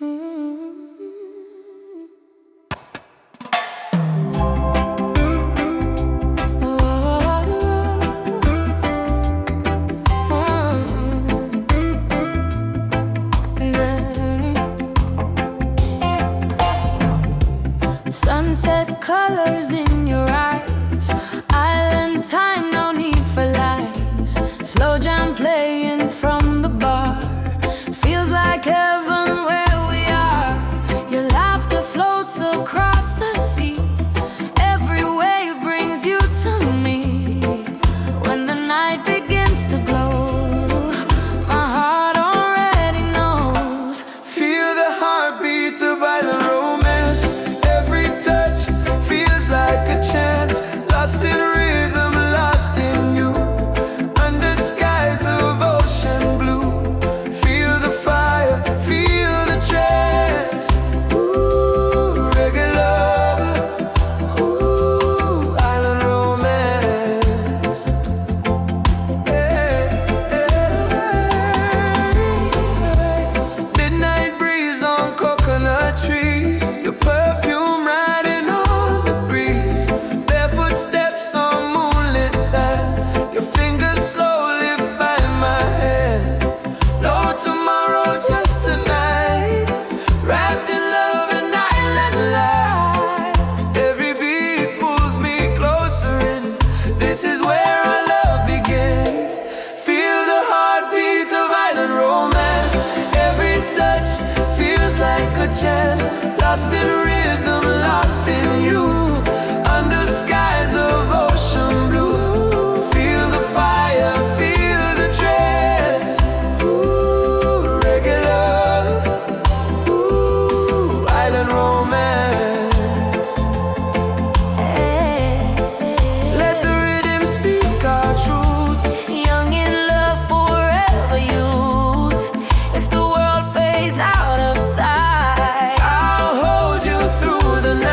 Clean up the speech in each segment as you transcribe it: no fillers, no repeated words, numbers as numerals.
Sunset colors in your eyes, island time, no need for lies. Slow jam playing from the bar, feels like heaven where we are. Your laughter floats across the sea, every wave brings you to me. When the night begins to glow, my heart already knows. Feel the heartbeat of violent romance. Every touch feels like a chance. Lost in rhythm, lost in you. Under skies of ocean blue. Feel the fire, feel the trance. Ooh, reggae love. Ooh, island romance. Hey, midnight breeze on coconut trees. Your perfume riding on the breeze. Barefoot steps on moonlit sand. Your fingers slowly find my hand. No tomorrow, just tonight. Wrapped in love and island light. Every beat pulls me closer in. This is where our love begins. Feel the heartbeat of island romance. Every touch feels like a chance. Lost in rhythm, lost in you. Under skies of ocean blue. Feel the fire, feel the trance. Ooh, reggae love. Ooh, island romance. Let the rhythm speak our truth. Young in love, forever youth. If the world fades out of sight, I'll hold you through the night.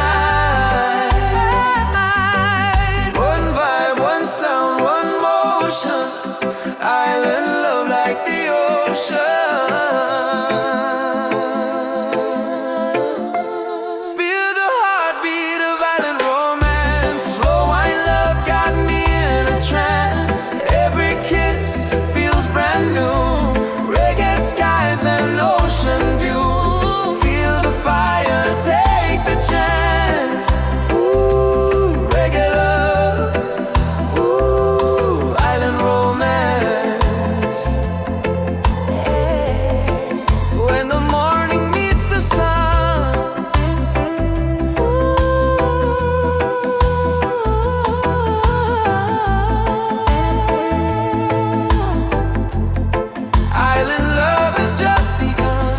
One vibe, one sound, one motion. Island love like the ocean. Feel the heartbeat of island romance. Slow wine love got me in a trance. Every kiss feels brand new. Reggae skies and ocean view. Feel the fire, take the chance. Ooh, reggae love. Ooh, island romance. When the morning meets the sun. Island love has just begun.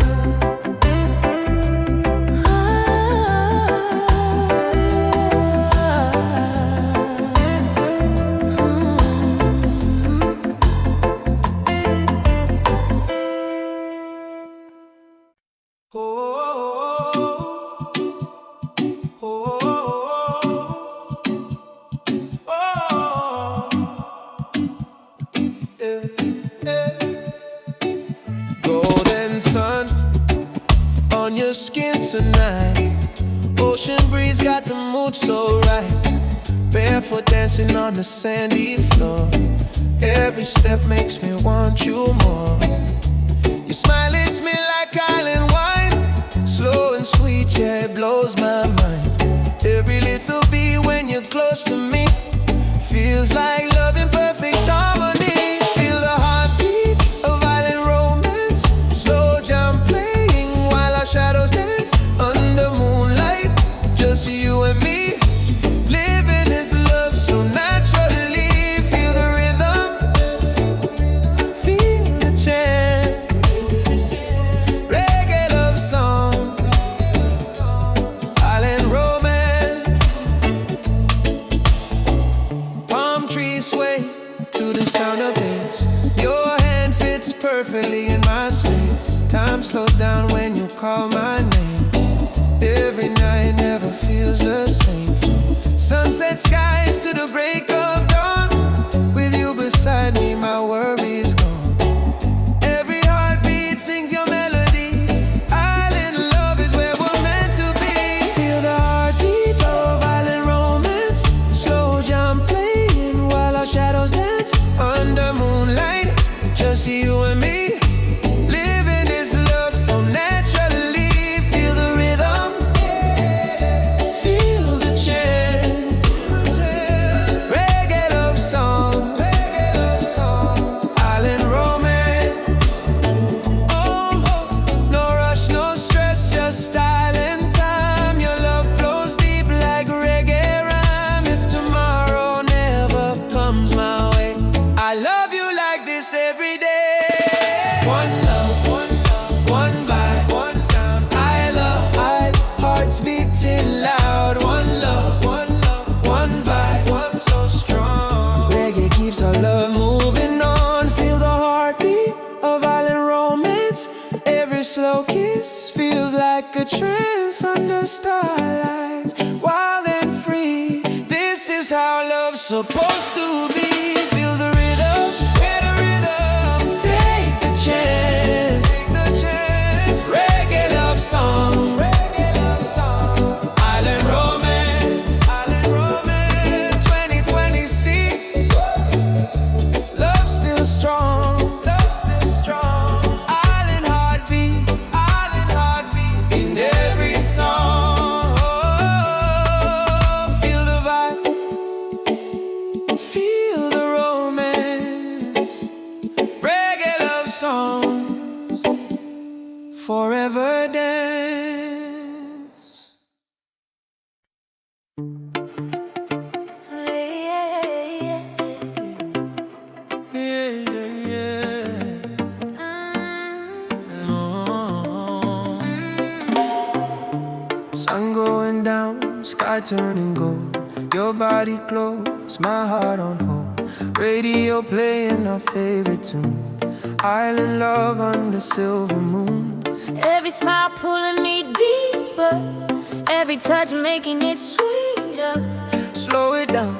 Golden sun on your skin tonight. Ocean breeze got the mood so right. Barefoot dancing on the sandy floor. Every step makes me want you more. Your smile hits me like island wine. Slow and sweet, yeah, it blows my mind. Every little beat when you're close to me feels like love in perfect harmony. Feel the heartbeat of island romance. Slow jam playing while our shadows dance. Under moonlight, just you and me. Living this love so naturally. Feel the rhythm, feel the chance. Reggae love song, island romance. Palm trees sway to the sound of bass. Your hand fits perfectly in my space. Time slows down when you call my name. Every night never feels the same. From sunset skies to the break of dawn. With you beside me, my worries gone. Every heartbeat sings your melody. Island like a trance under starlights, wild and free. This is how love's supposed to be. Feel the rhythm, feel the rhythm. Take the chance, take the chance. Reggae love song, reggae love song. Island romance, island romance. 2026, love still strong, love still strong. Island heartbeat in every song. Feel the vibe, feel the romance. Reggae love songs, forever dance. Yeah, yeah, yeah. Oh. Sun going down, sky turning gold. Your body close, my heart on hold. Radio playing our favorite tune. Island love under silver moon. Every smile pulling me deeper, every touch making it sweeter. Slow it down,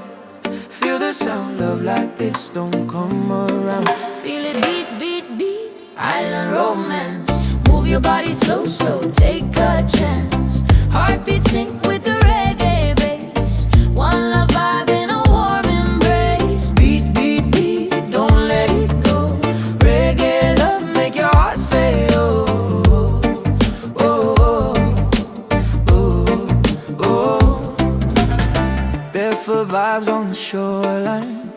feel the sound. Love like this don't come around. Feel it beat, beat, beat. Island romance. Move your body so slow, take a chance. Heartbeat sync with the reggae bass. One love vibe in a warm embrace. Beat, beat, beat, don't let it go. Reggae love make your heart say oh, oh, oh, oh, oh. Barefoot vibes on the shoreline.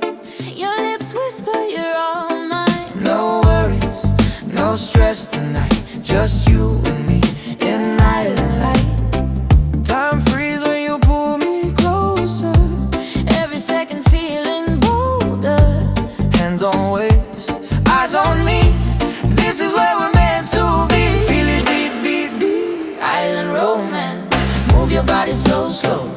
Your lips whisper you're all mine. No worries, no stress tonight. Just you and me in island light. Time freeze when you pull me closer. Every second feeling bolder. Hands on waist, eyes on me. This is where we're meant to be. Feel it beat, beat, beat. Island romance. Move your body so slow,